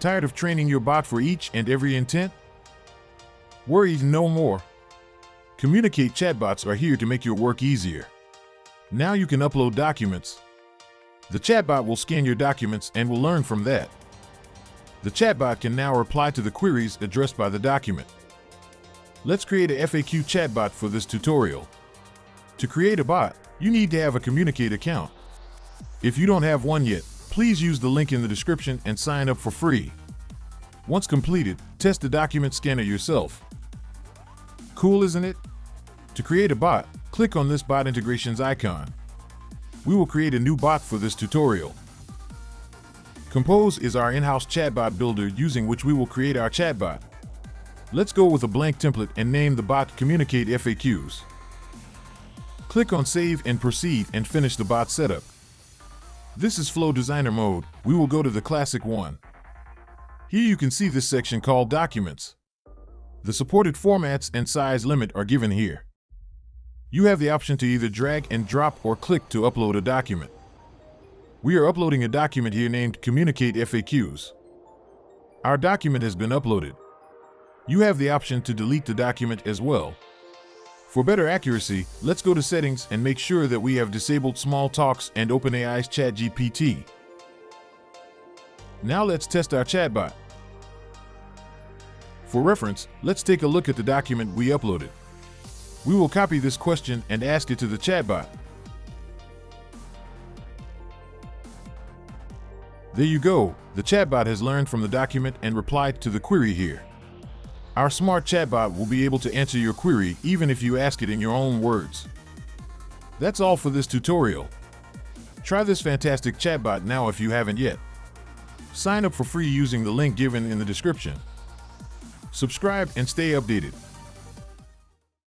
Tired of training your bot for each and every intent? Worry no more. Communicate chatbots are here to make your work easier. Now you can upload documents. The chatbot will scan your documents and will learn from that. The chatbot can now reply to the queries addressed by the document. Let's create a FAQ chatbot for this tutorial. To create a bot, you need to have a Communicate account. If you don't have one yet, please use the link in the description and sign up for free. Once completed, test the document scanner yourself. Cool, isn't it? To create a bot, click on this bot integrations icon. We will create a new bot for this tutorial. Compose is our in-house chatbot builder using which we will create our chatbot. Let's go with a blank template and name the bot Communicate FAQs. Click on Save and Proceed and finish the bot setup. This is Flow Designer mode. We will go to the classic one. Here you can see this section called Documents. The supported formats and size limit are given here. You have the option to either drag and drop or click to upload a document. We are uploading a document here named Communicate FAQs. Our document has been uploaded. You have the option to delete the document as well. For better accuracy, let's go to Settings and make sure that we have disabled Smalltalks and OpenAI's ChatGPT. Now let's test our chatbot. For reference, let's take a look at the document we uploaded. We will copy this question and ask it to the chatbot. There you go, the chatbot has learned from the document and replied to the query here. Our smart chatbot will be able to answer your query even if you ask it in your own words. That's all for this tutorial. Try this fantastic chatbot now if you haven't yet. Sign up for free using the link given in the description. Subscribe and stay updated.